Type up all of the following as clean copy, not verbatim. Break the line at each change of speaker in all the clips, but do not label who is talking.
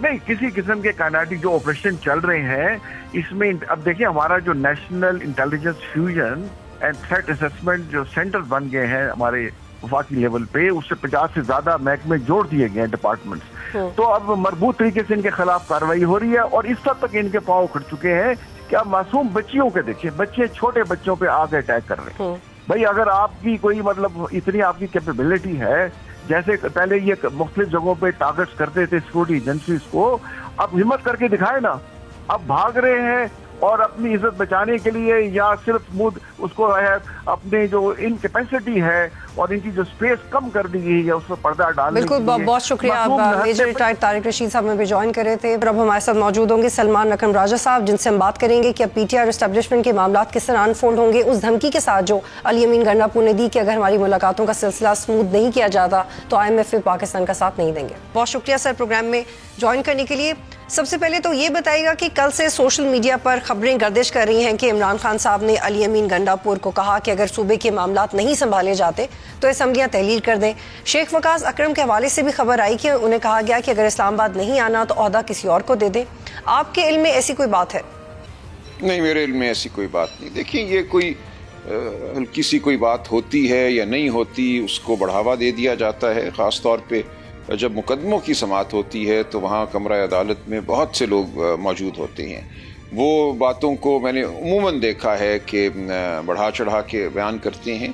نہیں کسی قسم کے کائنیٹک جو آپریشن چل رہے ہیں اس میں اب دیکھیں ہمارا جو national intelligence fusion and threat assessment جو سینٹر بن گئے ہیں ہمارے وفاقی لیول پہ، اس سے 50 سے زیادہ محکمے جوڑ دیے گئے ہیں ڈپارٹمنٹس، تو اب مربوط طریقے سے ان کے خلاف کارروائی ہو رہی ہے اور اس حد تک ان کے پاؤں اکھڑ چکے ہیں کہ آپ معصوم بچیوں کے دیکھیں، بچے چھوٹے بچوں پہ آ کے اٹیک کر رہے ہیں. بھائی اگر آپ کی کوئی مطلب اتنی آپ کی کیپیبلٹی ہے، جیسے پہلے یہ مختلف جگہوں پہ ٹارگٹس کرتے تھے سیکورٹی ایجنسیز کو، اب ہمت کر کے دکھائے نا. اب بھاگ رہے ہیں اور اپنی عزت بچانے کے لیے یا صرف اس کو ہے اپنے جو ان کیپیسٹی ہے اور ان کی جو سپیس کم کر دی گئی ہے اس میں پردہ ڈالنے کے لیے.
بالکل، بہت شکریہ. آپ میجر ریٹائرڈ طارق رشید صاحب میں بھی جوائن کرے تھے. اب ہمارے ساتھ موجود ہوں گے سلمان اکرم راجہ صاحب، جن سے ہم بات کریں گے کہ اب پی ٹی آئی اور اسٹیبلشمنٹ کے معاملات کس طرح انفولڈ ہوں گے اس دھمکی کے ساتھ جو علی امین گنڈاپور نے دی کہ اگر ہماری ملاقاتوں کا سلسلہ اسموتھ نہیں کیا جاتا تو IMF پاکستان کا ساتھ نہیں دیں گے. بہت شکریہ سر پروگرام میں جوائن کرنے کے لیے. سب سے پہلے تو یہ بتائیے گا کہ کل سے سوشل میڈیا پر خبریں گردش کر رہی ہیں کہ عمران خان صاحب نے علی امین گنڈاپور کو کہا کہ اگر صوبے کے معاملات نہیں سنبھالے جاتے تو اسمبلیاں تحلیل کر دیں. شیخ وقاص اکرم کے حوالے سے بھی خبر آئی کہ انہیں کہا گیا کہ اگر اسلام آباد نہیں آنا تو عہدہ کسی اور کو دے دیں. آپ کے علم میں ایسی کوئی بات ہے؟
نہیں، میرے علم میں ایسی کوئی بات نہیں. دیکھیں، یہ کوئی ہلکی سی کوئی بات ہوتی ہے یا نہیں ہوتی، اس کو بڑھاوا دے دیا جاتا ہے. خاص طور پہ جب مقدموں کی سماعت ہوتی ہے تو وہاں کمرہ عدالت میں بہت سے لوگ موجود ہوتے ہیں. وہ باتوں کو میں نے عموماً دیکھا ہے کہ بڑھا چڑھا کے بیان کرتے ہیں.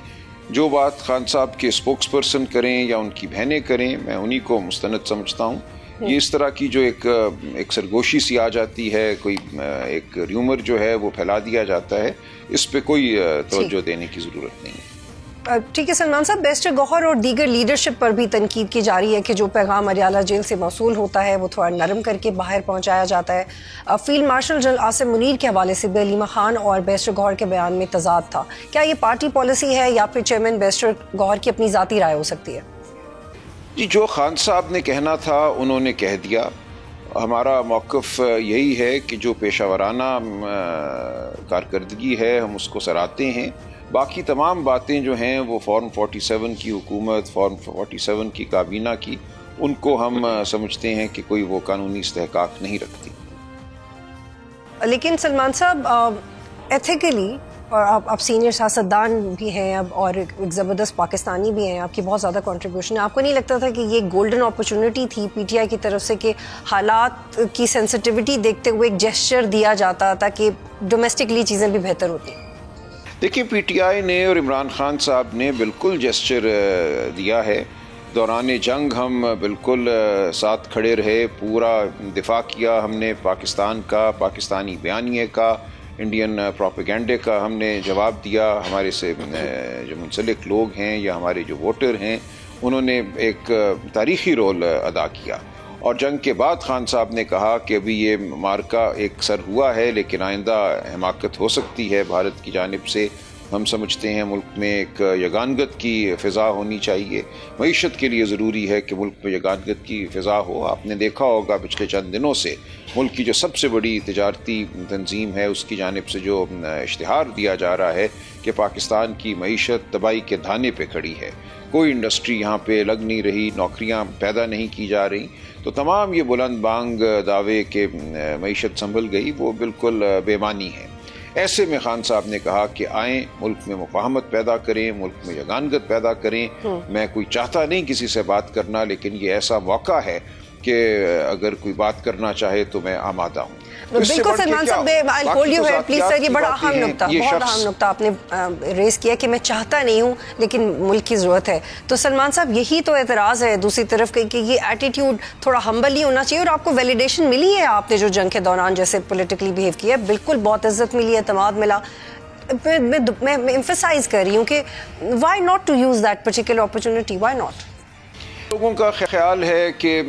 جو بات خان صاحب کے اسپوکس پرسن کریں یا ان کی بہنیں کریں، میں انہی کو مستند سمجھتا ہوں. یہ اس طرح کی جو ایک سرگوشی سی آ جاتی ہے، کوئی ایک ریومر جو ہے وہ پھیلا دیا جاتا ہے، اس پہ کوئی توجہ دینے کی ضرورت نہیں.
ٹھیک ہے سلمان صاحب، بیرسٹر گوہر اور دیگر لیڈرشپ پر بھی تنقید کی جا رہی ہے کہ جو پیغام اریالہ جیل سے موصول ہوتا ہے وہ تھوڑا نرم کر کے باہر پہنچایا جاتا ہے. Field marshal general Asim Munir کے حوالے سے علیمہ خان اور بیرسٹر گوہر کے بیان میں تضاد تھا. کیا یہ پارٹی پالیسی ہے یا پھر چیئرمین بیرسٹر گوہر کی اپنی ذاتی رائے ہو سکتی ہے؟
جی، جو خان صاحب نے کہنا تھا انہوں نے کہہ دیا. ہمارا موقف یہی ہے کہ جو پیشہ ورانہ کارکردگی ہے ہم اس کو سراہتے ہیں. باقی تمام باتیں جو ہیں وہ فارم 47 کی حکومت، فارم 47 کی کابینہ کی، ان کو ہم سمجھتے ہیں کہ کوئی وہ قانونی استحقاق نہیں رکھتی.
لیکن سلمان صاحب ایتھیکلی، اور آپ سینئر سیاستدان بھی ہیں اب اور ایک زبردست پاکستانی بھی ہیں، آپ کی بہت زیادہ کنٹریبیوشن ہے. آپ کو نہیں لگتا تھا کہ یہ گولڈن اپرچونٹی تھی پی ٹی آئی کی طرف سے کہ حالات کی سینسٹیوٹی دیکھتے ہوئے ایک جیسچر دیا جاتا تاکہ ڈومیسٹکلی چیزیں بھی بہتر ہوتی؟
دیکھیں، پی ٹی آئی نے اور عمران خان صاحب نے بالکل جیسچر دیا ہے. دوران جنگ ہم بالکل ساتھ کھڑے رہے، پورا دفاع کیا ہم نے پاکستان کا، پاکستانی بیانیے کا، انڈین پروپیگنڈے کا ہم نے جواب دیا. ہمارے سے جو منسلک لوگ ہیں یا ہمارے جو ووٹر ہیں انہوں نے ایک تاریخی رول ادا کیا. اور جنگ کے بعد خان صاحب نے کہا کہ ابھی یہ معرکہ ایک سر ہوا ہے لیکن آئندہ حماقت ہو سکتی ہے بھارت کی جانب سے. ہم سمجھتے ہیں ملک میں ایک یگانگت کی فضا ہونی چاہیے. معیشت کے لیے ضروری ہے کہ ملک میں یگانگت کی فضا ہو. آپ نے دیکھا ہوگا پچھلے چند دنوں سے ملک کی جو سب سے بڑی تجارتی تنظیم ہے اس کی جانب سے جو اشتہار دیا جا رہا ہے کہ پاکستان کی معیشت تباہی کے دھانے پہ کھڑی ہے. کوئی انڈسٹری یہاں پہ لگ نہیں رہی، نوکریاں پیدا نہیں کی جا رہی. تو تمام یہ بلند بانگ دعوے کہ معیشت سنبھل گئی وہ بالکل بے معنی ہے. ایسے میں خان صاحب نے کہا کہ آئیں ملک میں مفاہمت پیدا کریں، ملک میں یگانگت پیدا کریں. میں کوئی چاہتا نہیں کسی سے بات کرنا، لیکن یہ ایسا موقع ہے کہ اگر کوئی بات کرنا چاہے تو میں آمادہ ہوں.
بالکل سلمان صاحب، I'll hold you here please sir. یہ بڑا اہم نقطہ، بہت اہم نقطہ آپ نے ریز کیا کہ میں چاہتا نہیں ہوں لیکن ملک کی ضرورت ہے. تو سلمان صاحب یہی تو اعتراض ہے دوسری طرف کہ یہ ایٹیٹیوڈ تھوڑا ہمبل ہی ہونا چاہیے. اور آپ کو ویلیڈیشن ملی ہے، آپ نے جو جنگ کے دوران جیسے پولیٹیکلی بیہیو کیا، بالکل بہت عزت ملی، اعتماد ملا. میں ایمفسائز کر رہی ہوں کہ why not to use that particular opportunity, why not?
لوگوں کا خیال ہے کہ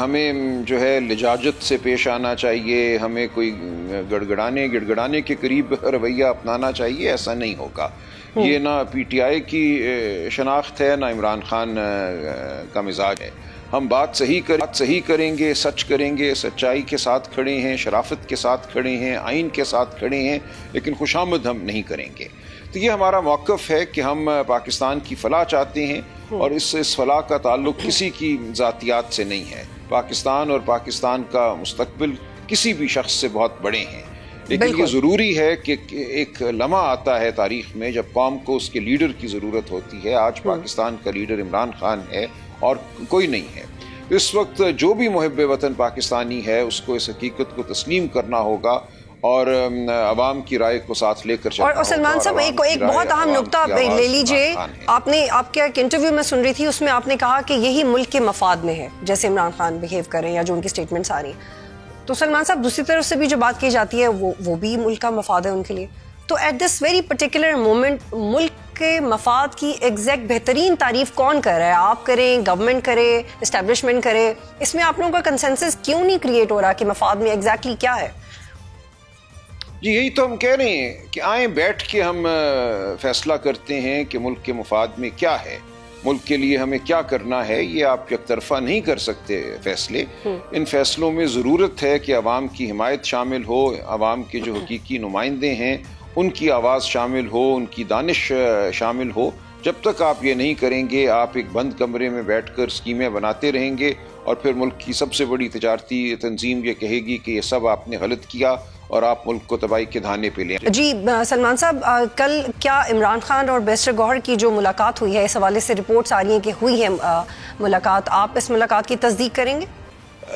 ہمیں جو ہے لجاجت سے پیش آنا چاہیے، ہمیں کوئی گڑگڑانے کے قریب رویہ اپنانا چاہیے. ایسا نہیں ہوگا. یہ نہ پی ٹی آئی کی شناخت ہے نہ عمران خان کا مزاج ہے. ہم بات صحیح کریں گے، سچ کریں گے، سچائی کے ساتھ کھڑے ہیں، شرافت کے ساتھ کھڑے ہیں، آئین کے ساتھ کھڑے ہیں، لیکن خوشامد ہم نہیں کریں گے. تو یہ ہمارا موقف ہے کہ ہم پاکستان کی فلاح چاہتے ہیں. اور اس فلاح کا تعلق کسی کی ذاتیات سے نہیں ہے. پاکستان اور پاکستان کا مستقبل کسی بھی شخص سے بہت بڑے ہیں، لیکن یہ ضروری ہے کہ ایک لمحہ آتا ہے تاریخ میں جب قوم کو اس کے لیڈر کی ضرورت ہوتی ہے. آج پاکستان کا لیڈر عمران خان ہے اور کوئی نہیں ہے. اس وقت جو بھی محب وطن پاکستانی ہے اس کو اس حقیقت کو تسلیم کرنا ہوگا اور عوام کی رائے کو ساتھ لے کر چلنا ہوگا.
اور سلمان صاحب ایک بہت اہم نقطہ لے لیجئے. آپ کے ایک انٹرویو میں سن رہی تھی، اس میں آپ نے کہا کہ یہی ملک کے مفاد میں ہے جیسے عمران خان بہیو کریں یا جو ان کی سٹیٹمنٹس آ رہی ہیں. تو سلمان صاحب دوسری طرف سے بھی جو بات کی جاتی ہے وہ بھی ملک کا مفاد ہے ان کے لیے. تو at this very particular moment ملک کے مفاد کی ایگزیکٹ بہترین تعریف کون کر رہا ہے؟ آپ کریں، گورنمنٹ کرے، اسٹیبلشمنٹ کرے؟ اس میں آپ لوگوں کا کنسنسس کیوں نہیں کریٹ ہو رہا کہ مفاد میں ایگزیکٹلی کیا ہے؟
جی یہی تو ہم کہہ رہے ہیں کہ آئیں بیٹھ کے ہم فیصلہ کرتے ہیں کہ ملک کے مفاد میں کیا ہے، ملک کے لیے ہمیں کیا کرنا ہے. یہ آپ یک طرفہ نہیں کر سکتے فیصلے. ان فیصلوں میں ضرورت ہے کہ عوام کی حمایت شامل ہو، عوام کے جو حقیقی نمائندے ہیں ان کی آواز شامل ہو، ان کی دانش شامل ہو. جب تک آپ یہ نہیں کریں گے آپ ایک بند کمرے میں بیٹھ کر اسکیمیں بناتے رہیں گے اور پھر ملک کی سب سے بڑی تجارتی تنظیم یہ کہے گی کہ یہ سب آپ نے غلط کیا اور آپ ملک کو تباہی کے دھانے پہ لیں.
جی سلمان صاحب، کل کیا عمران خان اور بیرسٹر گوہر کی جو ملاقات ہوئی ہے، اس حوالے سے رپورٹس آ رہی ہیں کہ ہوئی ہے ملاقات، آپ اس ملاقات کی تصدیق کریں گے؟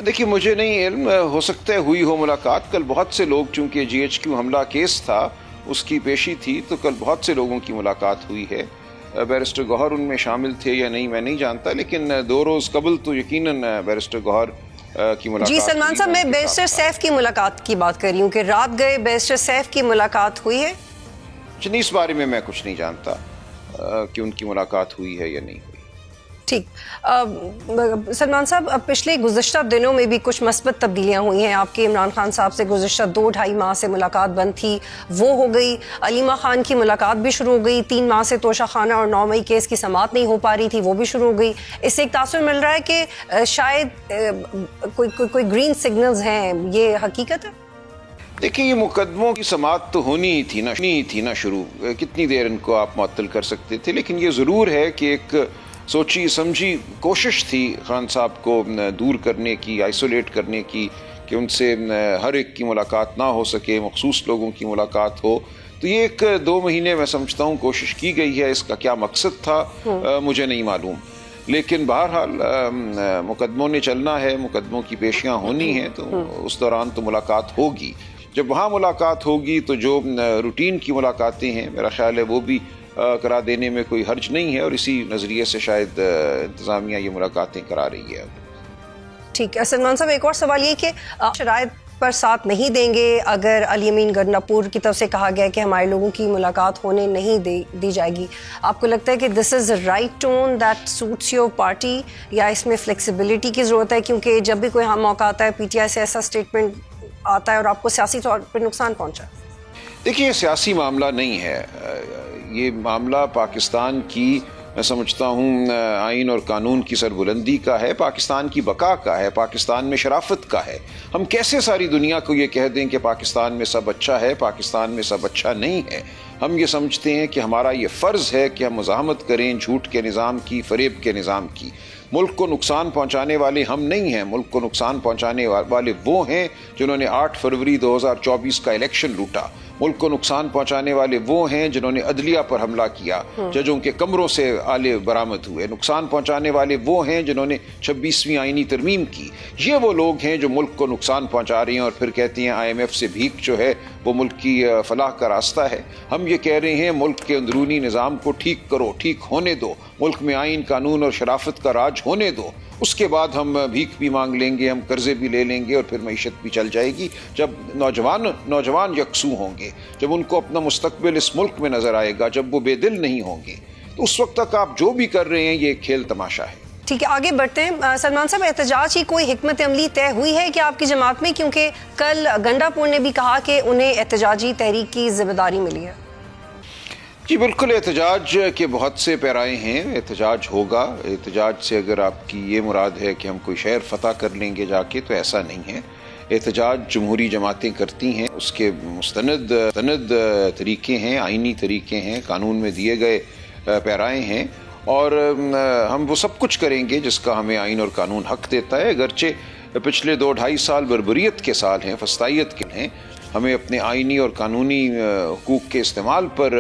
دیکھیے مجھے نہیں علم، ہو سکتا ہے ہوئی ہو ملاقات. کل بہت سے لوگ، چونکہ GHQ حملہ کیس تھا اس کی پیشی تھی، تو کل بہت سے لوگوں کی ملاقات ہوئی ہے. بیرسٹر گوہر ان میں شامل تھے یا نہیں میں نہیں جانتا، لیکن 2 روز قبل تو یقیناً بیرسٹر گوہر کی ملاقات.
جی سلمان صاحب، میں بیرسٹر سیف کی ملاقات کی بات کر رہی ہوں کہ رات گئے بیرسٹر سیف کی ملاقات ہوئی ہے.
اس بارے میں کچھ نہیں جانتا کہ ان کی ملاقات ہوئی ہے یا نہیں ہوئی.
ٹھیک. سلمان صاحب، پچھلے گزشتہ دنوں میں بھی کچھ مثبت تبدیلیاں ہوئی ہیں. آپ کے عمران خان صاحب سے گزشتہ 2-2.5 ماہ سے ملاقات بند تھی، وہ ہو گئی. علیمہ خان کی ملاقات بھی شروع ہو گئی. 3 ماہ سے توشہ خانہ اور 9 مئی کیس کی سماعت نہیں ہو پا رہی تھی، وہ بھی شروع ہو گئی. اس سے ایک تاثر مل رہا ہے کہ شاید کوئی گرین سگنلز ہیں. یہ حقیقت ہے؟
دیکھیں یہ مقدموں کی سماعت تو ہونی ہی تھی نا شروع. کتنی دیر ان کو آپ معطل کر سکتے تھے؟ لیکن یہ ضرور ہے کہ ایک سوچی سمجھی کوشش تھی خان صاحب کو دور کرنے کی، آئسولیٹ کرنے کی، کہ ان سے ہر ایک کی ملاقات نہ ہو سکے، مخصوص لوگوں کی ملاقات ہو. تو یہ ایک 2 مہینے میں سمجھتا ہوں کوشش کی گئی ہے. اس کا کیا مقصد تھا مجھے نہیں معلوم، لیکن بہرحال مقدموں نے چلنا ہے، مقدموں کی پیشیاں ہونی ہیں، تو اس دوران تو ملاقات ہوگی. جب وہاں ملاقات ہوگی تو جو روٹین کی ملاقاتیں ہیں میرا خیال ہے وہ بھی کرا دینے میں کوئی حرج نہیں ہے، اور اسی نظریے سے شاید انتظامیہ یہ ملاقاتیں کرا رہی ہے.
ٹھیک ہے سلمان صاحب، ایک اور سوال یہ کہ شرائط پر ساتھ نہیں دیں گے اگر علی امین گرناپور کی طرف سے کہا گیا کہ ہمارے لوگوں کی ملاقات ہونے نہیں دی جائے گی، آپ کو لگتا ہے کہ this is right tone that suits your party, یا اس میں فلیکسیبلٹی کی ضرورت ہے؟ کیونکہ جب بھی کوئی موقع آتا ہے PTI سے ایسا اسٹیٹمنٹ آتا ہے اور آپ کو سیاسی طور پر نقصان پہنچا.
دیکھیے یہ سیاسی معاملہ نہیں ہے، یہ معاملہ پاکستان کی میں سمجھتا ہوں آئین اور قانون کی سربلندی کا ہے، پاکستان کی بقا کا ہے، پاکستان میں شرافت کا ہے. ہم کیسے ساری دنیا کو یہ کہہ دیں کہ پاکستان میں سب اچھا ہے، پاکستان میں سب اچھا نہیں ہے؟ ہم یہ سمجھتے ہیں کہ ہمارا یہ فرض ہے کہ ہم مزاحمت کریں جھوٹ کے نظام کی، فریب کے نظام کی. ملک کو نقصان پہنچانے والے ہم نہیں ہیں، ملک کو نقصان پہنچانے والے وہ ہیں جنہوں نے 8 فروری 2024 کا الیکشن لوٹا. ملک کو نقصان پہنچانے والے وہ ہیں جنہوں نے عدلیہ پر حملہ کیا، ججوں کے کمروں سے آلے برآمد ہوئے. نقصان پہنچانے والے وہ ہیں جنہوں نے 26ویں آئینی ترمیم کی. یہ وہ لوگ ہیں جو ملک کو نقصان پہنچا رہے ہیں اور پھر کہتے ہیں IMF سے بھیک جو ہے وہ ملک کی فلاح کا راستہ ہے. ہم یہ کہہ رہے ہیں ملک کے اندرونی نظام کو ٹھیک کرو، ٹھیک ہونے دو، ملک میں آئین قانون اور شرافت کا راج ہونے دو. اس کے بعد ہم بھیک بھی مانگ لیں گے، ہم قرضے بھی لے لیں گے اور پھر معیشت بھی چل جائے گی. جب نوجوان یکسو ہوں گے، جب ان کو اپنا مستقبل اس ملک میں نظر آئے گا، جب وہ بے دل نہیں ہوں گے، تو اس وقت تک آپ جو بھی کر رہے ہیں یہ ایک کھیل تماشا ہے.
ٹھیک ہے آگے بڑھتے ہیں. سلمان صاحب، احتجاج کی کوئی حکمت عملی طے ہوئی ہے کہ آپ کی جماعت میں؟ کیونکہ کل گنڈا پور نے بھی کہا کہ انہیں احتجاجی تحریک کی ذمہ داری ملی ہے.
جی بالکل، احتجاج کے بہت سے پیرائے ہیں، احتجاج ہوگا. احتجاج سے اگر آپ کی یہ مراد ہے کہ ہم کوئی شہر فتح کر لیں گے جا کے، تو ایسا نہیں ہے. احتجاج جمہوری جماعتیں کرتی ہیں، اس کے مستند طریقے ہیں، آئینی طریقے ہیں، قانون میں دیے گئے پیرائے ہیں، اور ہم وہ سب کچھ کریں گے جس کا ہمیں آئین اور قانون حق دیتا ہے. اگرچہ پچھلے 2-2.5 سال بربریت کے سال ہیں, فسطائیت کے ہیں, ہمیں اپنے آئینی اور قانونی حقوق کے استعمال پر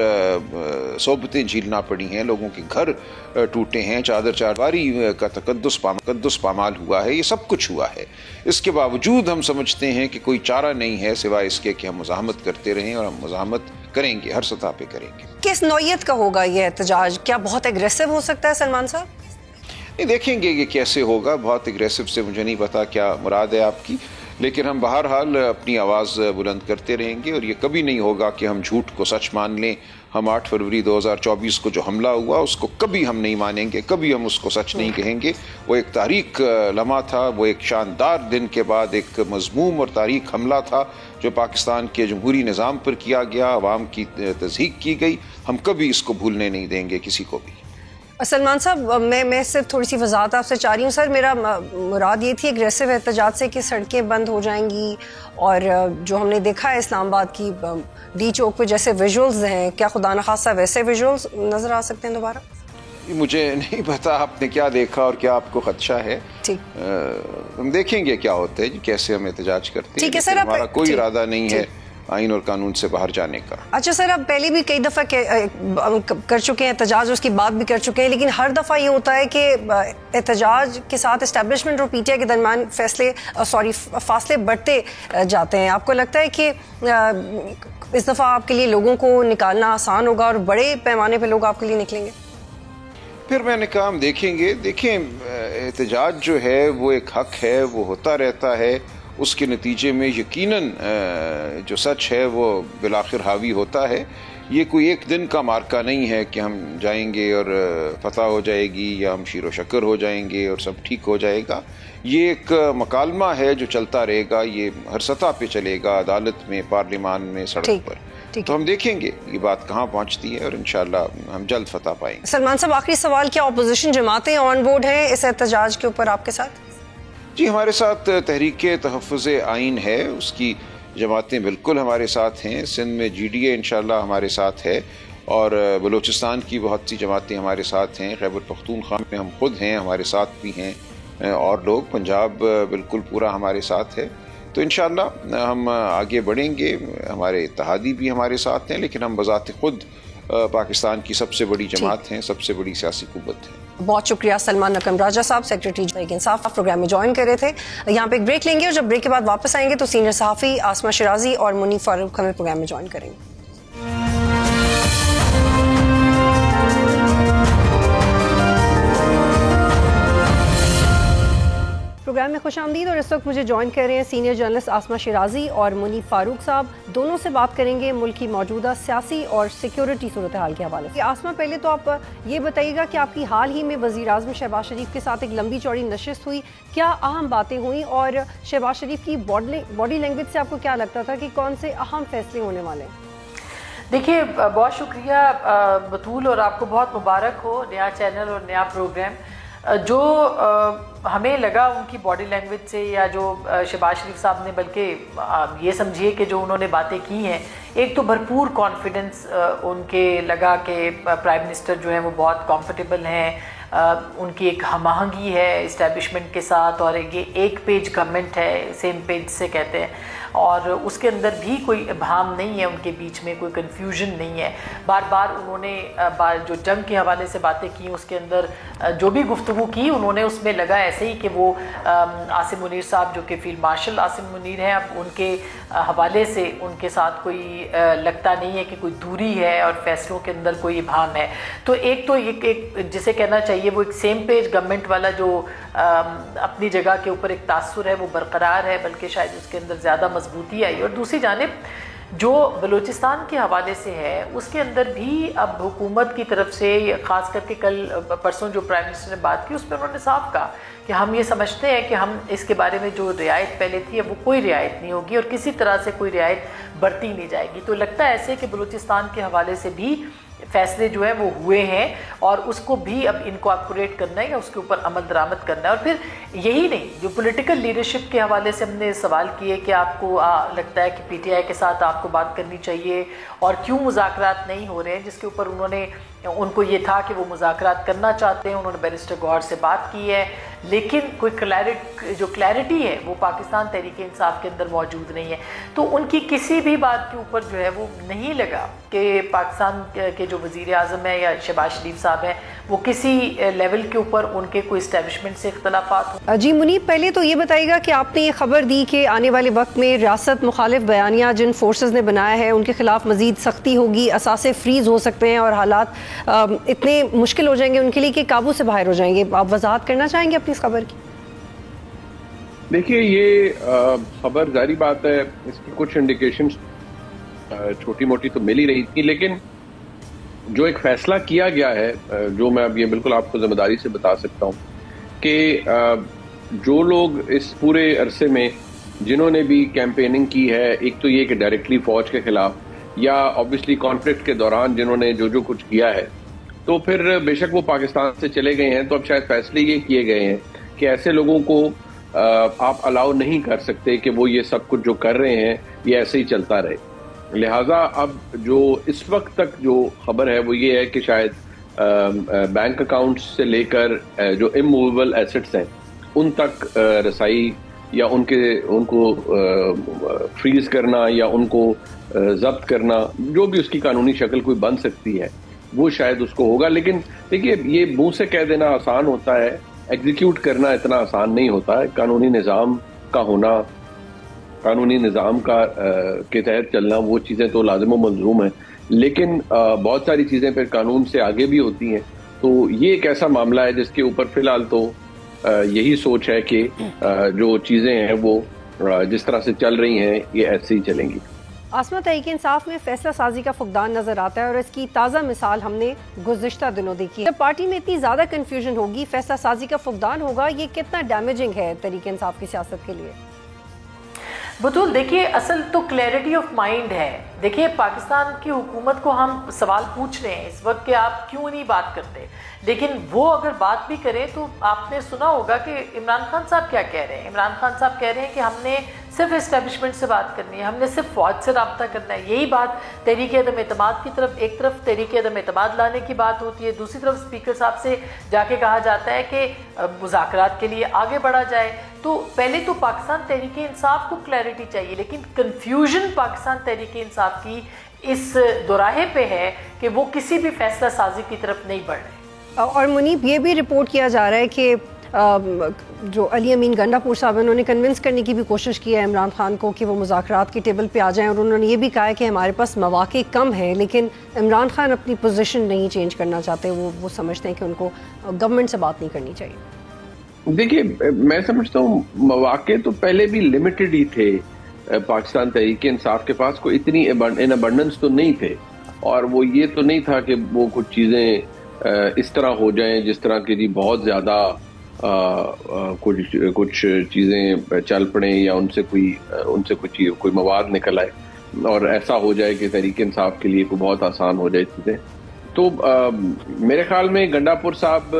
صحبتیں جھیلنا پڑی ہیں, لوگوں کے گھر ٹوٹے ہیں, چادر چارواری کا تقدس پامال ہوا ہے, یہ سب کچھ ہوا ہے. اس کے باوجود ہم سمجھتے ہیں کہ کوئی چارہ نہیں ہے سوائے اس کے کہ ہم مزاحمت کرتے رہیں, اور ہم مزاحمت کریں گے, ہر سطح پہ کریں گے.
کس نوعیت کا ہوگا یہ احتجاج؟ کیا بہت اگریسو ہو سکتا ہے سلمان صاحب؟
نہیں, دیکھیں گے کہ کیسے ہوگا. بہت اگریسو سے مجھے نہیں پتا کیا مراد ہے آپ کی, لیکن ہم بہرحال اپنی آواز بلند کرتے رہیں گے, اور یہ کبھی نہیں ہوگا کہ ہم جھوٹ کو سچ مان لیں. ہم 8 فروری 2024 کو جو حملہ ہوا اس کو کبھی ہم نہیں مانیں گے, کبھی ہم اس کو سچ نہیں کہیں گے. وہ ایک تاریخ لمحہ تھا, وہ ایک شاندار دن کے بعد ایک مذموم اور تاریخ حملہ تھا جو پاکستان کے جمہوری نظام پر کیا گیا, عوام کی تضحیک کی گئی. ہم کبھی اس کو بھولنے نہیں دیں گے کسی کو بھی.
سلمان صاحب, میں صرف تھوڑی سی وضاحت آپ سے چاہ رہی ہوں. سر, میرا مراد یہ تھی اگریسو احتجاج سے کہ سڑکیں بند ہو جائیں گی, اور جو ہم نے دیکھا ہے اسلام آباد کی ڈی چوک پہ جیسے ویژولز ہیں, کیا خدا نخواستہ ویسے ویژولز نظر آ سکتے ہیں دوبارہ؟
مجھے نہیں پتا آپ نے کیا دیکھا اور کیا آپ کو خدشہ ہے. ہم دیکھیں گے کیا ہوتا ہے, کیسے ہم احتجاج کرتے ہیں.
سر,
ہمارا کوئی ارادہ نہیں ہے آئین اور قانون سے باہر جانے کا.
اچھا سر, آپ پہلے بھی کئی دفعہ کر چکے ہیں احتجاج, اس کی بات بھی کر چکے ہیں, لیکن ہر دفعہ یہ ہوتا ہے کہ احتجاج کے ساتھ اسٹیبلشمنٹ اور پی ٹی آئی کے درمیان فاصلے بڑھتے جاتے ہیں. آپ کو لگتا ہے کہ اس دفعہ آپ کے لیے لوگوں کو نکالنا آسان ہوگا اور بڑے پیمانے پہ لوگ آپ کے لیے نکلیں گے؟
پھر میں نے کہا ہم دیکھیں گے. دیکھیں, احتجاج جو ہے وہ ایک حق ہے, وہ ہوتا رہتا ہے. اس کے نتیجے میں یقیناً جو سچ ہے وہ بالآخر حاوی ہوتا ہے. یہ کوئی ایک دن کا مارکہ نہیں ہے کہ ہم جائیں گے اور فتح ہو جائے گی, یا ہم شیر و شکر ہو جائیں گے اور سب ٹھیک ہو جائے گا. یہ ایک مکالمہ ہے جو چلتا رہے گا, یہ ہر سطح پہ چلے گا, عدالت میں, پارلیمان میں, سڑک پر. تو ہم دیکھیں گے یہ بات کہاں پہنچتی ہے, اور انشاءاللہ ہم جلد فتح پائیں گے.
سلمان صاحب, آخری سوال, کیا اپوزیشن جماعتیں آن بورڈ ہیں اس احتجاج کے اوپر آپ کے ساتھ؟
جی, ہمارے ساتھ تحریک تحفظ آئین ہے, اس کی جماعتیں بالکل ہمارے ساتھ ہیں. سندھ میں جی ڈی اے انشاءاللہ ہمارے ساتھ ہے, اور بلوچستان کی بہت سی جماعتیں ہمارے ساتھ ہیں. خیبر پختونخوا میں ہم خود ہیں, ہمارے ساتھ بھی ہیں اور لوگ. پنجاب بالکل پورا ہمارے ساتھ ہے. تو انشاءاللہ ہم آگے بڑھیں گے. ہمارے اتحادی بھی ہمارے ساتھ ہیں, لیکن ہم بذات خود پاکستان کی سب سے بڑی جماعت ہیں, سب سے بڑی سیاسی قوت ہے.
بہت شکریہ سلمان نقم راجہ صاحب, سیکریٹری تحریک انصاف پروگرام میں جوائن کر رہے تھے. یہاں پہ ایک بریک لیں گے, اور جب بریک کے بعد واپس آئیں گے تو سینئر صحافی آسمہ شیرازی اور منیف فاروق ہمیں پروگرام میں جوائن کریں گے. پروگرام میں خوش آمدید, اور اس وقت مجھے جوائن کر رہے ہیں سینئر جرنلسٹ آسمہ شیرازی اور منیف فاروق صاحب. دونوں سے بات کریں گے ملک کی موجودہ سیاسی اور سیکیورٹی صورتحال کے حوالے سے. آسمہ, پہلے تو آپ یہ بتائیے گا کہ آپ کی حال ہی میں وزیر اعظم شہباز شریف کے ساتھ ایک لمبی چوڑی نشست ہوئی, کیا اہم باتیں ہوئیں, اور شہباز شریف کی باڈی لینگویج سے آپ کو کیا لگتا تھا کہ کون سے اہم فیصلے ہونے والے ہیں؟
دیکھیے, بہت شکریہ بطول, اور آپ کو بہت مبارک ہو نیا چینل اور نیا پروگرام. جو ہمیں لگا ان کی باڈی لینگویج سے, یا جو شہباز شریف صاحب نے, بلکہ یہ سمجھیے کہ جو انہوں نے باتیں کی ہیں, ایک تو بھرپور کانفیڈنس ان کے لگا کہ پرائم منسٹر جو ہیں وہ بہت کمفرٹیبل ہیں, ان کی ایک ہم آہنگی ہے اسٹیبلشمنٹ کے ساتھ, اور یہ ایک پیج گورنمنٹ ہے, سیم پیج سے کہتے ہیں, اور اس کے اندر بھی کوئی ابہام نہیں ہے, ان کے بیچ میں کوئی کنفیوژن نہیں ہے. بار بار انہوں نے جو جنگ کے حوالے سے باتیں کی, اس کے اندر جو بھی گفتگو کی, انہوں نے اس میں لگا ایسے ہی کہ وہ عاصم منیر صاحب جو کہ فیلڈ مارشل عاصم منیر ہیں, اب ان کے حوالے سے ان کے ساتھ کوئی لگتا نہیں ہے کہ کوئی دوری ہے اور فیصلوں کے اندر کوئی ابہام ہے. تو ایک تو ایک جسے کہنا چاہیے وہ ایک سیم پیج گورنمنٹ والا جو اپنی جگہ کے اوپر ایک تاثر ہے وہ برقرار ہے, بلکہ شاید اس کے اندر زیادہ مضبوطی آئی. اور دوسری جانب جو بلوچستان کے حوالے سے ہے, اس کے اندر بھی اب حکومت کی طرف سے, خاص کر کے کل پرسوں جو پرائم منسٹر نے بات کی, اس میں انہوں نے صاف کہا کہ ہم یہ سمجھتے ہیں کہ ہم اس کے بارے میں جو رعایت پہلے تھی اب وہ کوئی رعایت نہیں ہوگی, اور کسی طرح سے کوئی رعایت برتی نہیں جائے گی. تو لگتا ہے ایسے کہ بلوچستان کے حوالے سے بھی فیصلے جو ہیں وہ ہوئے ہیں, اور اس کو بھی اب انکارپوریٹ کرنا ہے یا اس کے اوپر عمل درآمد کرنا ہے. اور پھر یہی نہیں, جو پولیٹیکل لیڈرشپ کے حوالے سے ہم نے سوال کیے کہ آپ کو لگتا ہے کہ پی ٹی آئی کے ساتھ آپ کو بات کرنی چاہیے اور کیوں مذاکرات نہیں ہو رہے ہیں, جس کے اوپر انہوں نے ان کو یہ تھا کہ وہ مذاکرات کرنا چاہتے ہیں, انہوں نے بیرسٹر گوہر سے بات کی ہے, لیکن کوئی کلیئرٹی ہے وہ پاکستان تحریک انصاف کے اندر موجود نہیں ہے. تو ان کی کسی بھی بات کے اوپر جو ہے وہ نہیں لگا کہ پاکستان کے جو وزیر اعظم ہیں یا شہباز شریف صاحب ہیں وہ کسی لیول کے اوپر ان کے کوئی اسٹیبلشمنٹ سے اختلافات ہوں.
جی منیب, پہلے تو یہ بتائیے گا کہ آپ نے یہ خبر دی کہ آنے والے وقت میں ریاست مخالف بیانیہ جن فورسز نے بنایا ہے ان کے خلاف مزید سختی ہوگی, اثاثے فریز ہو سکتے ہیں اور حالات اتنے مشکل ہو جائیں گے ان کے لیے کہ قابو سے باہر ہو جائیں گے. آپ وضاحت کرنا چاہیں گے اپنی اس خبر کی؟
دیکھیے, یہ خبر ظاہری بات ہے اس کی کچھ انڈیکیشنز چھوٹی موٹی تو مل ہی رہی تھی, لیکن جو ایک فیصلہ کیا گیا ہے جو میں اب یہ بالکل آپ کو ذمہ داری سے بتا سکتا ہوں کہ جو لوگ اس پورے عرصے میں جنہوں نے بھی کیمپیننگ کی ہے, ایک تو یہ کہ ڈائریکٹلی فوج کے خلاف یا آبویسلی کانفلکٹ کے دوران جنہوں نے جو کچھ کیا ہے, تو پھر بے شک وہ پاکستان سے چلے گئے ہیں, تو اب شاید فیصلے یہ کیے گئے ہیں کہ ایسے لوگوں کو آپ الاؤ نہیں کر سکتے کہ وہ یہ سب کچھ جو کر رہے ہیں یہ ایسے ہی چلتا رہے. لہٰذا اب جو اس وقت تک جو خبر ہے وہ یہ ہے کہ شاید بینک اکاؤنٹس سے لے کر جو اموویبل ایسٹس ہیں ان تک رسائی یا ان کو فریز کرنا یا ان کو ضبط کرنا, جو بھی اس کی قانونی شکل کوئی بن سکتی ہے وہ شاید اس کو ہوگا. لیکن دیکھیے, یہ منہ سے کہہ دینا آسان ہوتا ہے, ایگزیکیوٹ کرنا اتنا آسان نہیں ہوتا ہے. قانونی نظام کا ہونا, قانونی نظام کے تحت چلنا, وہ چیزیں تو لازم و ملزوم ہیں, لیکن بہت ساری چیزیں پھر قانون سے آگے بھی ہوتی ہیں. تو یہ ایک ایسا معاملہ ہے جس کے اوپر فی الحال تو یہی سوچ ہے کہ جو چیزیں ہیں وہ جس طرح سے چل رہی ہیں یہ ایسے ہی چلیں گی.
آسمہ, تحریک انصاف میں فیصلہ سازی کا فقدان نظر آتا ہے اور اس کی تازہ مثال ہم نے گزشتہ دنوں دیکھی. جب پارٹی میں اتنی زیادہ کنفیوژن ہوگی, فیصلہ سازی کا فقدان ہوگا, یہ کتنا ڈیمیجنگ ہے تحریک انصاف کی سیاست کے لیے؟
بطول, دیکھیے اصل تو کلیئرٹی آف مائنڈ ہے. دیکھیے پاکستان کی حکومت کو ہم سوال پوچھ رہے ہیں اس وقت کہ آپ کیوں نہیں بات کرتے, لیکن وہ اگر بات بھی کریں تو آپ نے سنا ہوگا کہ عمران خان صاحب کیا کہہ رہے ہیں. عمران خان صاحب کہہ رہے ہیں کہ ہم نے صرف اسٹیبلشمنٹ سے بات کرنی ہے, ہم نے صرف فوج سے رابطہ کرنا ہے. یہی بات تحریک عدم اعتماد کی طرف, ایک طرف تحریک عدم اعتماد لانے کی بات ہوتی ہے, دوسری طرف اسپیکر صاحب سے جا کے کہا جاتا ہے کہ مذاکرات کے لیے آگے بڑھا جائے. تو پہلے تو پاکستان تحریک انصاف کو کلیئرٹی چاہیے, لیکن کنفیوژن پاکستان تحریک انصاف کی اس دوراہے پہ ہے کہ وہ کسی بھی فیصلہ سازی کی طرف نہیں بڑھ رہے.
اور منیب, یہ بھی رپورٹ کیا جا رہا ہے کہ جو علی امین گنڈا پور صاحب انہوں نے کنونس کرنے کی بھی کوشش کی ہے عمران خان کو کہ وہ مذاکرات کی ٹیبل پہ آ جائیں, اور انہوں نے یہ بھی کہا ہے کہ ہمارے پاس مواقع کم ہیں, لیکن عمران خان اپنی پوزیشن نہیں چینج کرنا چاہتے. وہ سمجھتے ہیں کہ ان کو گورنمنٹ سے بات نہیں کرنی چاہیے.
دیکھیے, میں سمجھتا ہوں مواقع تو پہلے بھی لمیٹڈ ہی تھے پاکستان تحریک انصاف کے پاس, کوئی اتنی ان ابنڈنس تو نہیں تھے, اور وہ یہ تو نہیں تھا کہ وہ کچھ چیزیں اس طرح ہو جائیں جس طرح کہ جی بہت زیادہ کچھ چیزیں چل پڑیں یا ان سے کوئی مواد نکل آئے اور ایسا ہو جائے کہ تحریک انصاف کے لیے کوئی بہت آسان ہو جائے چیزیں. تو میرے خیال میں گنڈا پور صاحب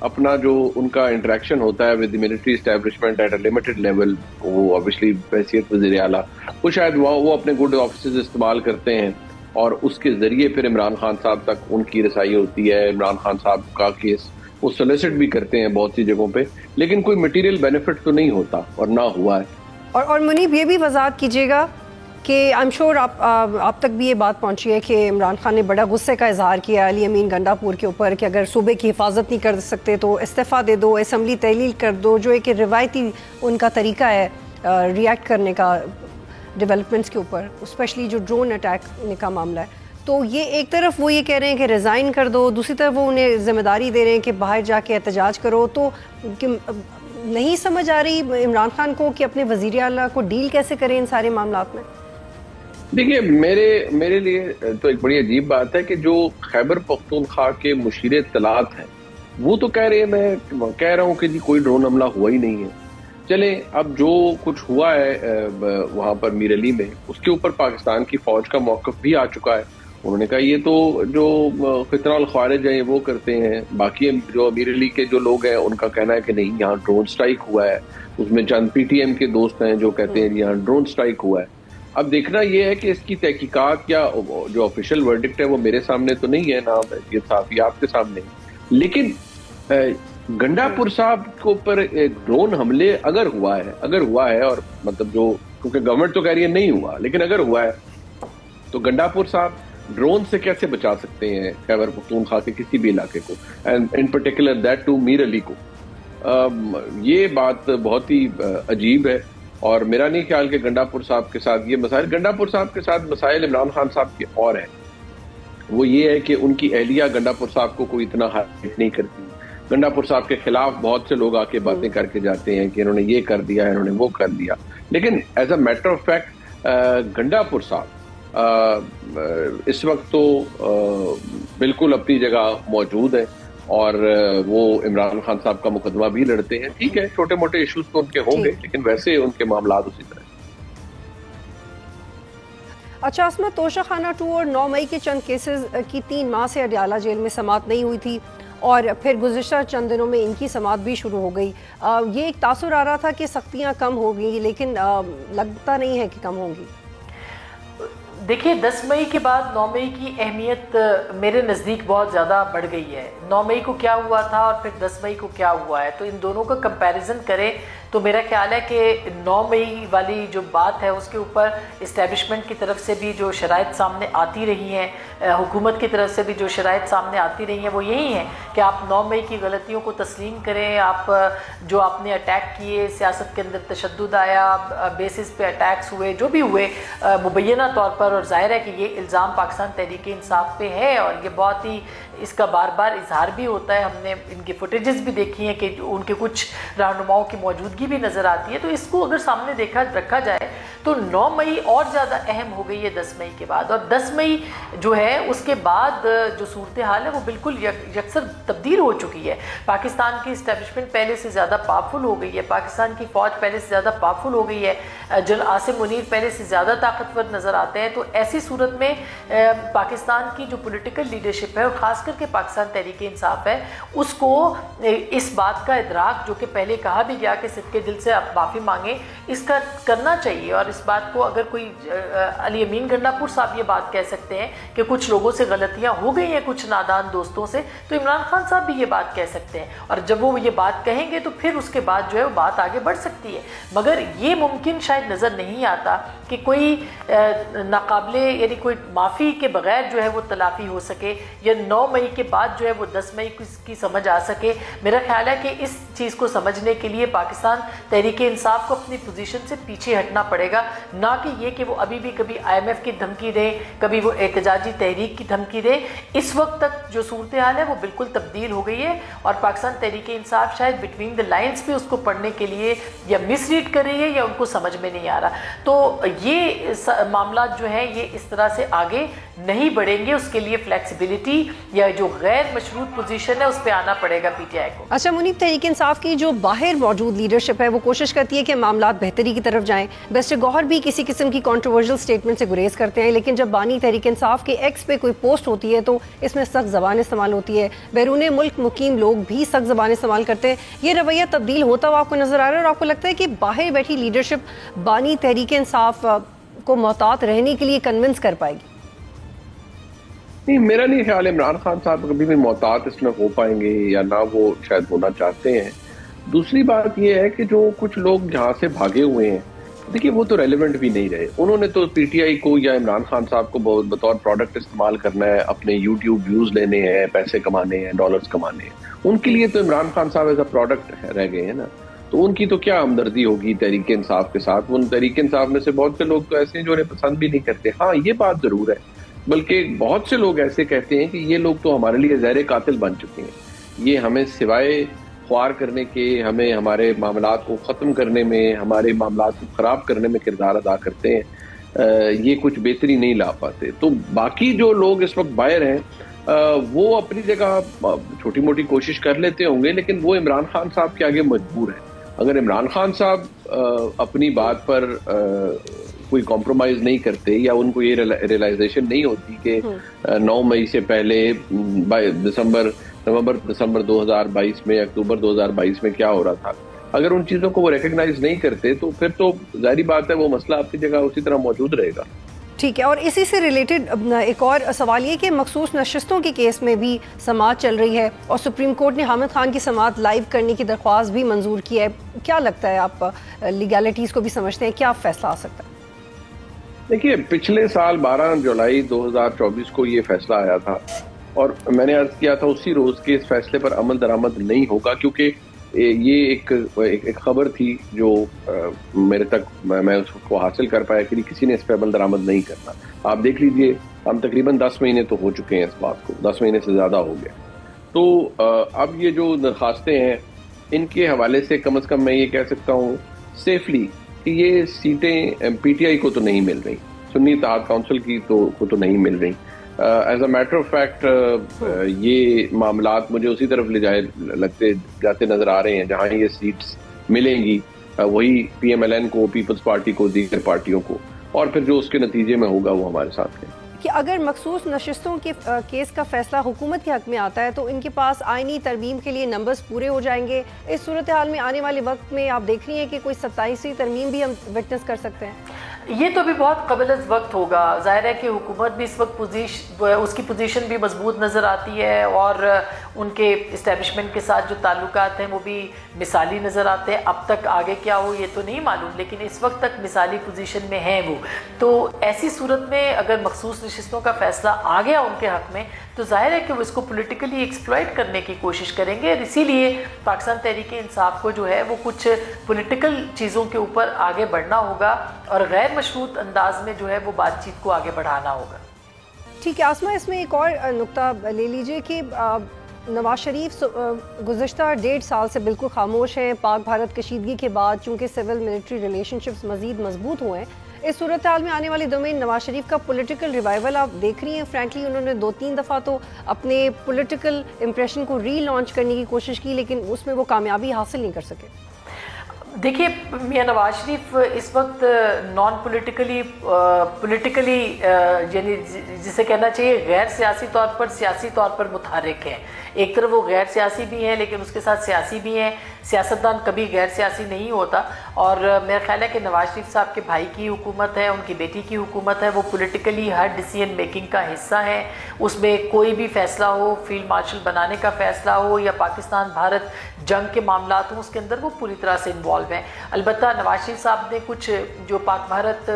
اپنا جو ان کا انٹریکشن ہوتا ہے with the military establishment at a limited level, وہ obviously بحیثیت وزیر اعلیٰ, وہ شاید وہ اپنے گڈ آفیسز استعمال کرتے ہیں اور اس کے ذریعے پھر عمران خان صاحب تک ان کی رسائی ہوتی ہے. عمران خان صاحب کا کیس وہ سولیسٹ بھی کرتے ہیں بہت سی جگہوں پہ, لیکن کوئی مٹیریل بینیفٹ تو نہیں ہوتا اور نہ ہوا ہے.
اور منیب, یہ بھی وضاحت کیجیے گا کہ آئی ایم شیور آپ تک بھی یہ بات پہنچی ہے کہ عمران خان نے بڑا غصے کا اظہار کیا علی امین گنڈا پور کے اوپر کہ اگر صوبے کی حفاظت نہیں کر سکتے تو استعفیٰ دے دو, اسمبلی تحلیل کر دو, جو ایک روایتی ان کا طریقہ ہے ریئیکٹ کرنے کا ڈیولپمنٹس کے اوپر, اسپیشلی جو ڈرون اٹیک کا معاملہ ہے. تو یہ ایک طرف وہ یہ کہہ رہے ہیں کہ ریزائن کر دو, دوسری طرف وہ انہیں ذمہ داری دے رہے ہیں کہ باہر جا کے احتجاج کرو. تو نہیں سمجھ آ رہی عمران خان کو کہ اپنے وزیر اعلیٰ کو ڈیل کیسے کریں ان سارے معاملات میں.
دیکھیے, میرے لیے تو ایک بڑی عجیب بات ہے کہ جو خیبر پختونخوا کے مشیر اطلاعات ہیں وہ تو کہہ رہے ہیں, میں کہہ رہا ہوں کہ جی کوئی ڈرون حملہ ہوا ہی نہیں ہے. چلیں, اب جو کچھ ہوا ہے وہاں پر میر علی میں, اس کے اوپر پاکستان کی فوج کا موقف بھی آ چکا ہے. انہوں نے کہا یہ تو جو فتنہ الخوارج ہیں وہ کرتے ہیں, باقی جو میر علی کے جو لوگ ہیں ان کا کہنا ہے کہ نہیں, یہاں ڈرون سٹرائک ہوا ہے. اس میں چند پی ٹی ایم کے دوست ہیں جو کہتے ہیں یہاں ڈرون سٹرائک ہوا ہے. اب دیکھنا یہ ہے کہ اس کی تحقیقات یا جو آفیشیل ورڈکٹ ہے وہ میرے سامنے تو نہیں ہے، نا یہ صحافی آپ کے سامنے، لیکن گنڈا پور صاحب کے اوپر ایک ڈرون حملے اگر ہوا ہے اور مطلب جو کیونکہ گورنمنٹ تو کہہ رہی ہے نہیں ہوا، لیکن اگر ہوا ہے تو گنڈا پور صاحب ڈرون سے کیسے بچا سکتے ہیں خیبر پختونخوا کے کسی بھی علاقے کو، and in particular that to Mir Ali کو؟ یہ بات بہت ہی عجیب ہے، اور میرا نہیں خیال کہ گنڈا پور صاحب کے ساتھ یہ مسائل، گنڈا پور صاحب کے ساتھ مسائل عمران خان صاحب کے اور ہیں، وہ یہ ہے کہ ان کی اہلیہ گنڈا پور صاحب کو کوئی اتنا ہائٹ نہیں کرتی. گنڈا پور صاحب کے خلاف بہت سے لوگ آ کے باتیں کر کے جاتے ہیں کہ انہوں نے یہ کر دیا، انہوں نے وہ کر دیا، لیکن as a matter of fact Gandapur صاحب اس وقت تو بالکل اپنی جگہ موجود ہے، اور وہ عمران خان صاحب کا مقدمہ بھی لڑتے ہیں. ٹھیک ہے، چھوٹے موٹے ایشوز تو ان کے ہوں گے، لیکن ویسے ان کے معاملات اسی طرح.
اچھا عصمت، توشہ خانہ 2 اور 9 مئی کے چند کیسز کی 3 ماہ سے اڈیالہ جیل میں سماعت نہیں ہوئی تھی، اور پھر گزشتہ چند دنوں میں ان کی سماعت بھی شروع ہو گئی. یہ ایک تاثر آ رہا تھا کہ سختیاں کم ہو گئی، لیکن لگتا نہیں ہے کہ کم ہوں گی.
دیکھیے 10 مئی کے بعد 9 مئی کی اہمیت میرے نزدیک بہت زیادہ بڑھ گئی ہے. 9 مئی کو کیا ہوا تھا اور پھر 10 مئی کو کیا ہوا ہے، تو ان دونوں کا کمپیریزن کریں تو میرا خیال ہے کہ 9 مئی والی جو بات ہے اس کے اوپر اسٹیبلشمنٹ کی طرف سے بھی جو شرائط سامنے آتی رہی ہیں، حکومت کی طرف سے بھی جو شرائط سامنے آتی رہی ہیں، وہ یہی ہیں کہ آپ 9 مئی کی غلطیوں کو تسلیم کریں. آپ جو آپ نے اٹیک کیے، سیاست کے اندر تشدد آیا، بیسس پہ اٹیکس ہوئے، جو بھی ہوئے مبینہ طور پر، اور ظاہر ہے کہ یہ الزام پاکستان تحریک انصاف پہ ہے، اور یہ بہت ہی اس کا بار بار اظہار بھی ہوتا ہے. ہم نے ان کی فوٹیجز بھی دیکھی ہیں کہ ان کے کچھ رہنماؤں کی موجودگی بھی نظر آتی ہے. تو اس کو اگر سامنے رکھا جائے تو 9 مئی اور زیادہ اہم ہو گئی ہے 10 مئی کے بعد. اور 10 مئی جو ہے اس کے بعد جو صورتحال ہے وہ بالکل یکسر تبدیل ہو چکی ہے. پاکستان کی اسٹیبلشمنٹ پہلے سے زیادہ پاورفل ہو گئی ہے، پاکستان کی فوج پہلے سے زیادہ پاورفل ہو گئی ہے، جنرل عاصم منیر پہلے سے زیادہ طاقتور نظر آتے ہیں. تو ایسی صورت میں پاکستان کی جو پولیٹیکل لیڈرشپ ہے، اور خاص کر کے پاکستان تحریک انصاف ہے، اس کو اس بات کا ادراک، جو کہ پہلے کہا بھی گیا کہ صدقے دل سے آپ معافی مانگیں، اس کا کرنا چاہیے. اور اس بات کو اگر کوئی علی امین گنڈا پور صاحب یہ بات کہہ سکتے ہیں کہ کچھ لوگوں سے غلطیاں ہو گئی ہیں، کچھ نادان دوستوں سے، تو عمران خان صاحب بھی یہ بات کہہ سکتے ہیں. اور جب وہ یہ بات کہیں گے تو پھر اس کے بعد جو ہے وہ بات آگے بڑھ سکتی ہے. مگر یہ ممکن شاید نظر نہیں آتا کہ کوئی ناقابل، یعنی کوئی معافی کے بغیر جو ہے وہ تلافی ہو سکے، یا 9 مئی کے بعد جو ہے وہ 10 مئی کی سمجھ آ سکے. میرا خیال ہے کہ اس چیز کو سمجھنے کے لیے پاکستان تحریک انصاف کو اپنی پوزیشن سے پیچھے ہٹنا پڑے گا، نہ کہ یہ کہ وہ ابھی بھی کبھی IMF کی دھمکی دے، کبھی وہ احتجاجی تحریک کی دھمکی دے. اس وقت تک جو صورتحال ہے وہ بالکل تبدیل ہو گئی ہے، اور پاکستان تحریک انصاف شاید بٹوین دا لائنز بھی اس کو پڑھنے کے لیے یا مس ریڈ کر رہی ہے، یا ان کو سمجھ میں نہیں آ رہا. تو یہ معاملات جو ہیں یہ اس طرح سے آگے نہیں بڑھیں گے. اس کے لیے فلیکسیبلٹی یا جو غیر مشروط پوزیشن ہے اس پہ آنا پڑے گا PTI کو.
اچھا منیب، تحریک انصاف کی جو باہر موجود لیڈرشپ ہے وہ کوشش کرتی ہے کہ معاملات بہتری کی طرف جائیں. بیسٹ گوہر بھی کسی قسم کی کنٹروورشل سٹیٹمنٹ سے گریز کرتے ہیں، لیکن جب بانی تحریک انصاف کے ایکس پہ کوئی پوسٹ ہوتی ہے تو اس میں سخت زبان استعمال ہوتی ہے. بیرون ملک مقیم لوگ بھی سخت زبان استعمال کرتے ہیں. یہ رویہ تبدیل ہوتا ہوا آپ کو نظر آ رہا ہے، اور آپ کو لگتا ہے کہ باہر بیٹھی لیڈرشپ بانی تحریک انصاف کو محتاط رہنے کے لیے کنونس کر پائے گی؟
نہیں، میرا نہیں خیال عمران خان صاحب کبھی بھی محتاط اس میں ہو پائیں گے، یا نہ وہ شاید ہونا چاہتے ہیں. دوسری بات یہ ہے کہ جو کچھ لوگ یہاں سے بھاگے ہوئے ہیں، دیکھیے وہ تو ریلیونٹ بھی نہیں رہے. انہوں نے تو PTI کو یا عمران خان صاحب کو بطور پروڈکٹ استعمال کرنا ہے، اپنے YouTube ویوز لینے ہیں، پیسے کمانے ہیں، ڈالرز کمانے ہیں. ان کے لیے تو عمران خان صاحب ایز اے پروڈکٹ رہ گئے ہیں نا. تو ان کی تو کیا ہمدردی ہوگی تحریک انصاف کے ساتھ؟ ان تحریک انصاف میں سے بہت سے لوگ تو ایسے ہیں جو انہیں پسند بھی نہیں کرتے. ہاں یہ بات ضرور ہے، بلکہ بہت سے لوگ ایسے کہتے ہیں کہ یہ لوگ تو ہمارے لیے زہر قاتل بن چکے ہیں. یہ ہمیں سوائے خوار کرنے کے، ہمیں ہمارے معاملات کو ختم کرنے میں، ہمارے معاملات کو خراب کرنے میں کردار ادا کرتے ہیں. یہ کچھ بہتری نہیں لا پاتے. تو باقی جو لوگ اس وقت باہر ہیں وہ اپنی جگہ چھوٹی موٹی کوشش کر لیتے ہوں گے، لیکن وہ عمران خان صاحب کے آگے مجبور ہیں. اگر عمران خان صاحب اپنی بات پر کوئی کمپرومائز نہیں کرتے، یا ان کو یہ ریئلائزیشن نہیں ہوتی کہ 9 مئی سے پہلے نومبر دسمبر 2022 میں، اکتوبر 2022 میں کیا ہو رہا تھا، اگر ان چیزوں کو وہ ریکگنائز نہیں کرتے تو پھر تو ظاہری بات ہے وہ مسئلہ آپ کی جگہ اسی طرح موجود رہے گا.
ٹھیک ہے. اور اسی سے ریلیٹڈ ایک اور سوال یہ کہ مخصوص نشستوں کے کیس میں بھی سماعت چل رہی ہے اور سپریم کورٹ نے حامد خان کی سماعت لائیو کرنے کی درخواست بھی منظور کی ہے. کیا لگتا ہے, آپ لیگیلٹیز کو بھی سمجھتے ہیں, کیا فیصلہ آ سکتا ہے؟
دیکھیے پچھلے سال 12 جولائی 2024 کو یہ فیصلہ آیا تھا اور میں نے عرض کیا تھا اسی روز کے اس فیصلے پر عمل درآمد نہیں ہوگا, کیونکہ یہ ایک خبر تھی جو میرے تک میں اس کو حاصل کر پایا کہ کسی نے اس پہ عمل درآمد نہیں کرنا. آپ دیکھ لیجئے ہم تقریباً 10 مہینے تو ہو چکے ہیں اس بات کو, 10 مہینے سے زیادہ ہو گیا. تو اب یہ جو درخواستیں ہیں ان کے حوالے سے کم از کم میں یہ کہہ سکتا ہوں سیفلی کہ یہ سیٹیں پی ٹی آئی کو تو نہیں مل رہی, سنی اتحاد کونسل کی کو تو نہیں مل رہی. As a matter of fact یہ معاملات مجھے اسی طرف لے جاتے نظر آ رہے ہیں جہاں یہ سیٹس ملیں گی وہی پی ایم ایل این کو, پیپلز پارٹی کو, دیگر پارٹیوں کو, اور پھر جو اس کے نتیجے میں ہوگا وہ ہمارے ساتھ ہے.
کہ اگر مخصوص نشستوں کے کیس کا فیصلہ حکومت کے حق میں آتا ہے تو ان کے پاس آئینی ترمیم کے لیے نمبرز پورے ہو جائیں گے. اس صورتحال میں آنے والے وقت میں آپ دیکھ رہی ہیں کہ کوئی 27ویں ترمیم بھی ہم وٹنس کر سکتے ہیں؟
یہ تو بھی بہت قبل از وقت ہوگا. ظاہر ہے کہ حکومت بھی اس وقت اس کی پوزیشن بھی مضبوط نظر آتی ہے اور ان کے اسٹیبلشمنٹ کے ساتھ جو تعلقات ہیں وہ بھی مثالی نظر آتے ہیں. اب تک آگے کیا ہو یہ تو نہیں معلوم, لیکن اس وقت تک مثالی پوزیشن میں ہیں وہ. تو ایسی صورت میں اگر مخصوص نشستوں کا فیصلہ آ گیا ان کے حق میں تو ظاہر ہے کہ وہ اس کو پولیٹیکلی ایکسپلائٹ کرنے کی کوشش کریں گے. اور اسی لیے پاکستان تحریک انصاف کو جو ہے وہ کچھ پولیٹیکل چیزوں کے اوپر آگے بڑھنا ہوگا اور غیر مشروط انداز میں جو ہے وہ بات چیت کو آگے بڑھانا ہوگا.
ٹھیک ہے آسمہ, اس میں ایک اور نقطہ لے لیجئے کہ نواز شریف گزشتہ 1.5 سال سے بالکل خاموش ہیں. پاک بھارت کشیدگی کے بعد چونکہ سول ملٹری ریلیشن شپس مزید مضبوط ہوئے ہیں, اس صورتحال میں آنے والے دنوں میں نواز شریف کا پولیٹیکل ریوائول آپ دیکھ رہی ہیں؟ فرینکلی انہوں نے 2-3 دفعہ تو اپنے پولیٹیکل امپریشن کو ری لانچ کرنے کی کوشش کی لیکن اس میں وہ کامیابی حاصل نہیں کر سکے.
دیکھیے میاں نواز شریف اس وقت نان پولیٹیکلی یعنی جسے کہنا چاہیے غیر سیاسی طور پر سیاسی طور پر متحرک ہیں. ایک طرف وہ غیر سیاسی بھی ہیں لیکن اس کے ساتھ سیاسی بھی ہیں. سیاستدان کبھی غیر سیاسی نہیں ہوتا اور میرا خیال ہے کہ نواز شریف صاحب کے بھائی کی حکومت ہے, ان کی بیٹی کی حکومت ہے, وہ پولیٹیکلی ہر ڈیسیژن میکنگ کا حصہ ہیں. اس میں کوئی بھی فیصلہ ہو, فیلڈ مارشل بنانے کا فیصلہ ہو یا پاکستان بھارت جنگ کے معاملات ہوں, اس کے اندر وہ پوری طرح سے انوالو ہیں. البتہ نواز شریف صاحب نے کچھ جو پاک بھارت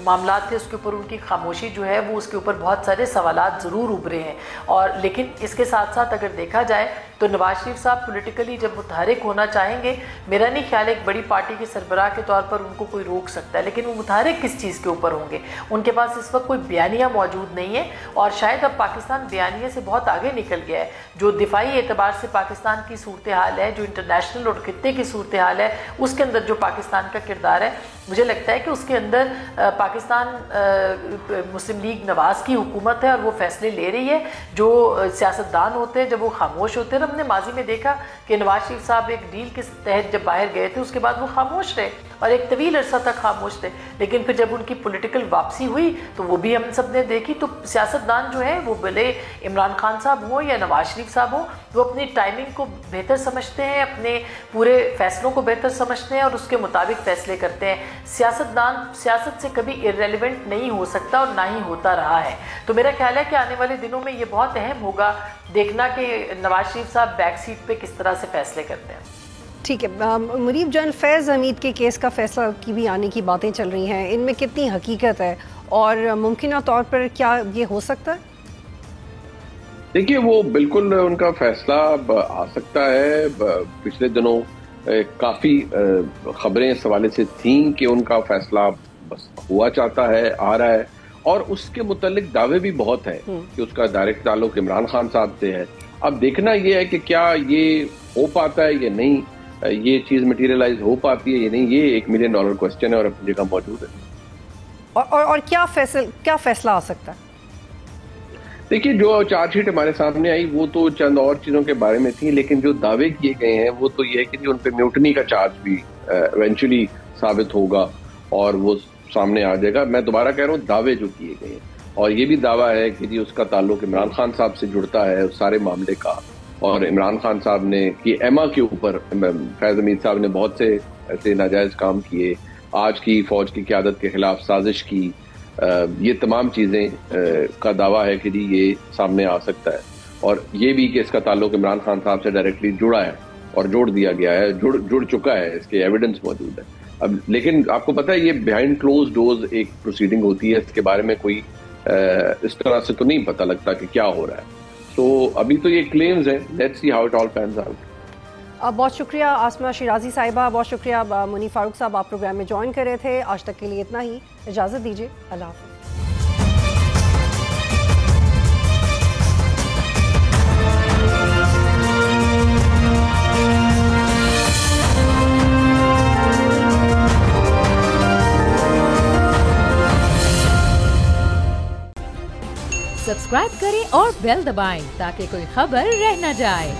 معاملات تھے اس کے اوپر ان کی خاموشی جو ہے وہ اس کے اوپر بہت سارے سوالات ضرور ابھرے ہیں. اور لیکن اس کے ساتھ ساتھ اگر دیکھا جائے تو نواز شریف صاحب پولیٹیکلی جب متحرک ہونا چاہیں گے, میرا نہیں خیال ایک بڑی پارٹی کے سربراہ کے طور پر ان کو کوئی روک سکتا ہے, لیکن وہ متحرک کس چیز کے اوپر ہوں گے؟ ان کے پاس اس وقت کوئی بیانیہ موجود نہیں ہے اور شاید اب پاکستان بیانیے سے بہت آگے نکل گیا ہے. جو دفاعی اعتبار سے پاکستان کی صورتحال ہے, جو انٹرنیشنل اور خطے کی صورتحال ہے, اس کے اندر جو پاکستان کا کردار ہے, مجھے لگتا ہے کہ اس کے اندر پاکستان مسلم لیگ نواز کی حکومت ہے اور وہ فیصلے لے رہی ہے. جو سیاستدان ہوتے ہیں جب وہ خاموش ہوتے ہیں, ہم نے ماضی میں دیکھا کہ نواز شریف صاحب ایک ڈیل کے تحت جب باہر گئے تھے اس کے بعد وہ خاموش رہے اور ایک طویل عرصہ تک خاموش تھے, لیکن پھر جب ان کی پولیٹیکل واپسی ہوئی تو وہ بھی ہم سب نے دیکھی. تو سیاستدان جو ہے وہ بھلے عمران خان صاحب ہوں یا نواز شریف صاحب ہوں, وہ اپنی ٹائمنگ کو بہتر سمجھتے ہیں, اپنے پورے فیصلوں کو بہتر سمجھتے ہیں اور اس کے مطابق فیصلے کرتے ہیں. سیاستدان سیاست سے کبھی ارریلیونٹ نہیں ہو سکتا اور نہ ہی ہوتا رہا ہے. تو میرا خیال ہے کہ آنے والے دنوں میں یہ بہت اہم ہوگا دیکھنا کہ نواز شریف صاحب بیک سیٹ پہ کس طرح سے فیصلے کرتے ہیں.
ٹھیک ہے, مریب جان, فیض حمید کے کیس کا فیصلہ کی بھی آنے کی باتیں چل رہی ہیں, ان میں کتنی حقیقت ہے اور ممکنہ طور پر کیا یہ ہو سکتا ہے؟
دیکھیے وہ بالکل ان کا فیصلہ آ سکتا ہے. پچھلے دنوں کافی خبریں اس حوالے سے تھیں کہ ان کا فیصلہ بس ہوا چاہتا ہے, آ رہا ہے, اور اس کے متعلق دعوے بھی بہت ہیں کہ اس کا ڈائریکٹ تعلق عمران خان صاحب سے ہے. اب دیکھنا یہ ہے کہ کیا یہ ہو پاتا ہے یا نہیں, یہ چیز مٹیریلائز ہو پاتی ہے یا نہیں, یہ $1 ملین کوسچن ہے اور اپنی جگہ موجود ہے.
اور کیا فیصلہ آ سکتا ہے؟
دیکھیے جو چارج شیٹ ہمارے سامنے آئی وہ تو چند اور چیزوں کے بارے میں تھی, لیکن جو دعوے کیے گئے ہیں وہ تو یہ ہے کہ ان پہ میوٹنی کا چارج بھی ایونچولی ثابت ہوگا اور وہ سامنے آ جائے گا. میں دوبارہ کہہ رہا ہوں دعوے جو کیے گئے ہیں, اور یہ بھی دعویٰ ہے کہ جی اس کا تعلق عمران خان صاحب سے جڑتا ہے اس سارے معاملے کا, اور عمران خان صاحب نے کہ ایما کے اوپر فیض حمید صاحب نے بہت سے ایسے ناجائز کام کیے، آج کی فوج کی قیادت کے خلاف سازش کی، یہ تمام چیزیں کا دعویٰ ہے کہ جی یہ سامنے آ سکتا ہے، اور یہ بھی کہ اس کا تعلق عمران خان صاحب سے ڈائریکٹلی جڑا ہے اور جوڑ دیا گیا ہے، جڑ چکا ہے، اس کے ایویڈنس موجود ہے۔ اب لیکن آپ کو پتہ ہے یہ بیہائنڈ کلوز ڈورز ایک پروسیڈنگ ہوتی ہے، اس کے بارے میں کوئی اس طرح سے تو نہیں پتہ لگتا کہ کیا ہو رہا ہے، تو ابھی تو یہ کلیمز ہیں، let's see how it all pans out.
بہت شکریہ آسمہ شیرازی صاحبہ، بہت شکریہ منی فاروق صاحب، آپ پروگرام میں جوائن کر رہے تھے۔ آج تک کے لیے اتنا ہی، اجازت دیجیے، اللہ حافظ۔
سبسکرائب کریں اور بیل دبائیں تاکہ کوئی خبر رہ نہ جائے۔